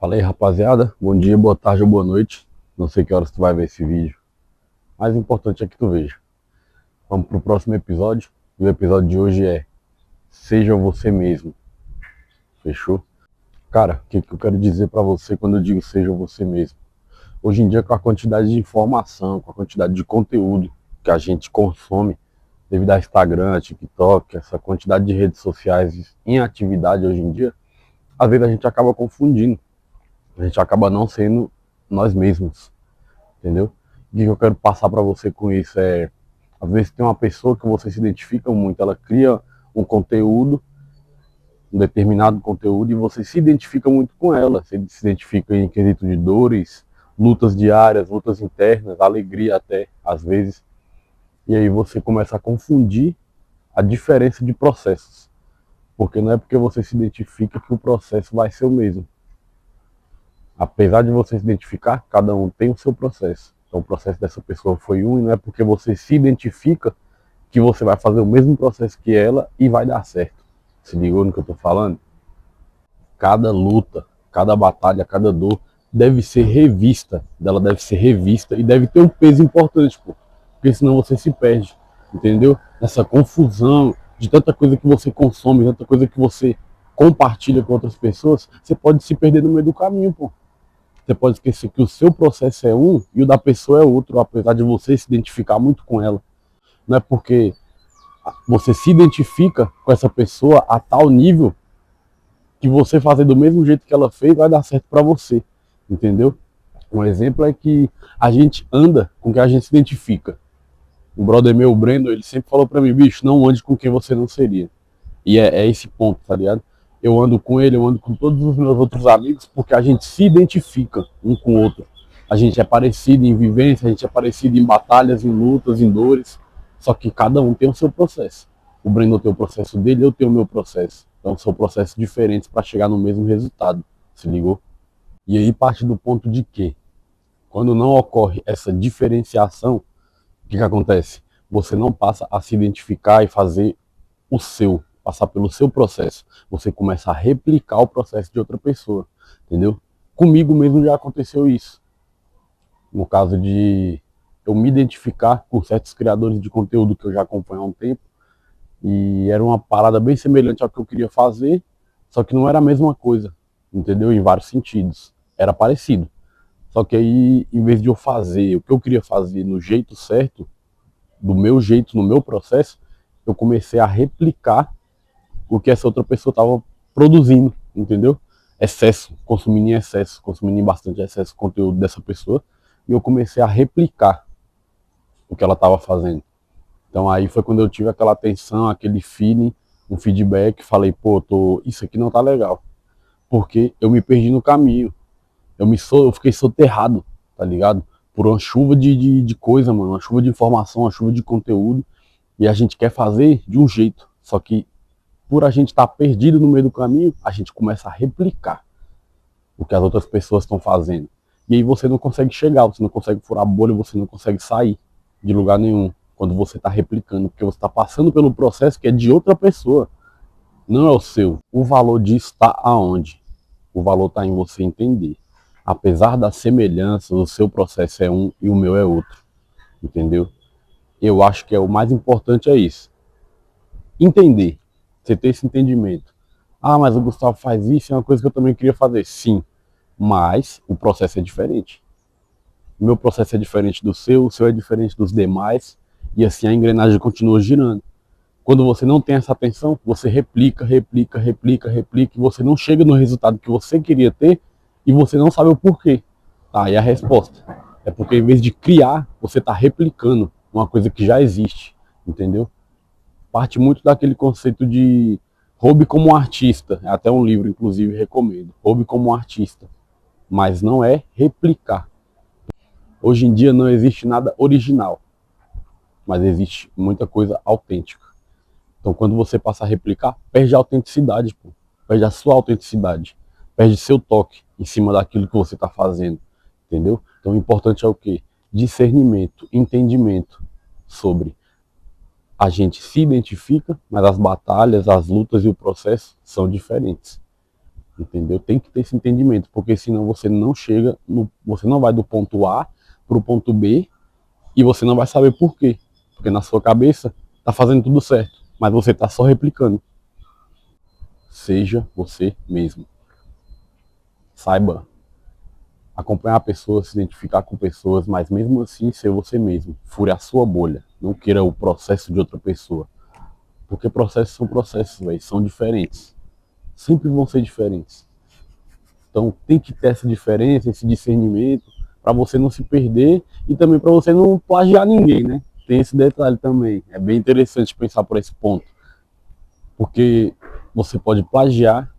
Fala aí, rapaziada. Bom dia, boa tarde ou boa noite. Não sei que horas tu vai ver esse vídeo. Mas o importante é que tu veja. Vamos pro próximo episódio. E o episódio de hoje é Seja você mesmo. Fechou? Cara, o que eu quero dizer pra você quando eu digo seja você mesmo? Hoje em dia, com a quantidade de informação, com a quantidade de conteúdo que a gente consome, devido a Instagram, TikTok, essa quantidade de redes sociais em atividade hoje em dia, às vezes a gente acaba confundindo. A gente acaba não sendo nós mesmos. Entendeu? O que eu quero passar para você com isso é, às vezes tem uma pessoa que você se identifica muito, ela cria um conteúdo, um determinado conteúdo, e você se identifica muito com ela, você se identifica em quesito de dores, lutas diárias, lutas internas, alegria até, às vezes, e aí você começa a confundir a diferença de processos, porque não é porque você se identifica que o processo vai ser o mesmo. Apesar de você se identificar, cada um tem o seu processo. Então o processo dessa pessoa foi um, e não é porque você se identifica que você vai fazer o mesmo processo que ela e vai dar certo. Se ligou no que eu tô falando? Cada luta, cada batalha, cada dor deve ser revista. Ela deve ser revista e deve ter um peso importante, pô. Porque senão você se perde, entendeu? Nessa confusão de tanta coisa que você consome, tanta coisa que você compartilha com outras pessoas, você pode se perder no meio do caminho, pô. Você pode esquecer que o seu processo é um e o da pessoa é outro, apesar de você se identificar muito com ela. Não é porque você se identifica com essa pessoa a tal nível que você fazer do mesmo jeito que ela fez vai dar certo para você, entendeu? Um exemplo é que a gente anda com quem a gente se identifica. Um brother meu, o Brendo, ele sempre falou para mim, bicho, não ande com quem você não seria. E é esse ponto, tá ligado? Eu ando com ele, eu ando com todos os meus outros amigos, porque a gente se identifica um com o outro. A gente é parecido em vivência, a gente é parecido em batalhas, em lutas, em dores, só que cada um tem o seu processo. O Breno tem o processo dele, eu tenho o meu processo. Então são processos diferentes para chegar no mesmo resultado, se ligou? E aí parte do ponto de que, quando não ocorre essa diferenciação, o que acontece? Você não passa a se identificar e fazer o seu, passar pelo seu processo. Você começa a replicar o processo de outra pessoa, entendeu? Comigo mesmo já aconteceu isso. No caso de eu me identificar com certos criadores de conteúdo que eu já acompanho há um tempo, e era uma parada bem semelhante ao que eu queria fazer, só que não era a mesma coisa, entendeu? Em vários sentidos. Era parecido. Só que aí, em vez de eu fazer o que eu queria fazer no jeito certo, do meu jeito, no meu processo, eu comecei a replicar o que essa outra pessoa estava produzindo, entendeu? Excesso, consumindo em bastante excesso conteúdo dessa pessoa, e eu comecei a replicar o que ela estava fazendo. Então aí foi quando eu tive aquela atenção, aquele feeling, um feedback, falei, pô, isso aqui não tá legal, porque eu me perdi no caminho, eu fiquei soterrado, tá ligado? Por uma chuva de coisa, mano, uma chuva de informação, uma chuva de conteúdo, e a gente quer fazer de um jeito, só que por a gente estar perdido no meio do caminho, a gente começa a replicar o que as outras pessoas estão fazendo. E aí você não consegue chegar, você não consegue furar a bolha, você não consegue sair de lugar nenhum quando você está replicando, porque você está passando pelo processo que é de outra pessoa, não é o seu. O valor disso está aonde? O valor está em você entender. Apesar das semelhanças, o seu processo é um e o meu é outro, entendeu? Eu acho que é o mais importante é isso. Entender, você ter esse entendimento. Ah, mas o Gustavo faz isso, é uma coisa que eu também queria fazer. Sim, mas o processo é diferente. O meu processo é diferente do seu, o seu é diferente dos demais, e assim a engrenagem continua girando. Quando você não tem essa atenção, você replica, replica, replica, replica, e você não chega no resultado que você queria ter, e você não sabe o porquê. Tá, e a resposta é porque em vez de criar, você está replicando uma coisa que já existe, entendeu? Parte muito daquele conceito de Roube como um artista. É até um livro, inclusive, recomendo. Roube como um artista. Mas não é replicar. Hoje em dia não existe nada original, mas existe muita coisa autêntica. Então, quando você passa a replicar, perde a autenticidade, pô. Perde a sua autenticidade. Perde seu toque em cima daquilo que você está fazendo. Entendeu? Então, o importante é o quê? Discernimento, entendimento sobre a gente se identifica, mas as batalhas, as lutas e o processo são diferentes. entendeu? Tem que ter esse entendimento, porque senão você não chega, você não vai do ponto A para o ponto B e você não vai saber por quê. Porque na sua cabeça tá fazendo tudo certo, mas você tá só replicando. Seja você mesmo. Saiba acompanhar pessoas, se identificar com pessoas, mas mesmo assim ser você mesmo. Fure a sua bolha. Não queira o processo de outra pessoa. Porque processos são processos, véio, são diferentes. Sempre vão ser diferentes. Então tem que ter essa diferença, esse discernimento, para você não se perder e também para você não plagiar ninguém, né? Tem esse detalhe também. É bem interessante pensar por esse ponto. Porque você pode plagiar,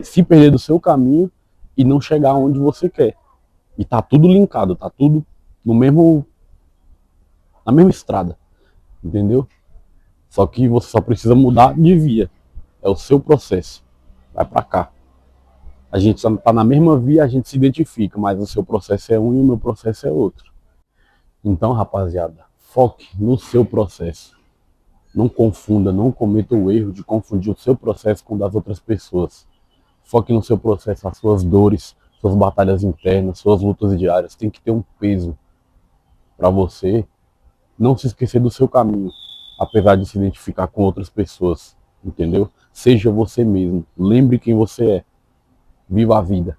se perder do seu caminho e não chegar onde você quer. E tá tudo linkado, tá tudo no mesmo, na mesma estrada, entendeu? Só que você só precisa mudar de via. É o seu processo. Vai para cá. A gente só tá na mesma via, a gente se identifica, mas o seu processo é um e o meu processo é outro. Então, rapaziada, foque no seu processo. Não confunda, não cometa o erro de confundir o seu processo com o das outras pessoas. Foque no seu processo, as suas dores, suas batalhas internas, suas lutas diárias. Tem que ter um peso para você não se esquecer do seu caminho, apesar de se identificar com outras pessoas, entendeu? Seja você mesmo, lembre quem você é, viva a vida.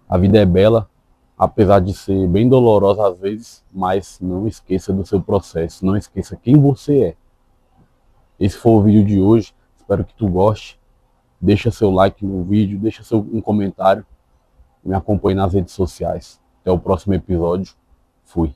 A vida é bela, apesar de ser bem dolorosa às vezes, mas não esqueça do seu processo, não esqueça quem você é. Esse foi o vídeo de hoje, espero que tu goste. Deixa seu like no vídeo, deixa um comentário, me acompanhe nas redes sociais. Até o próximo episódio, fui.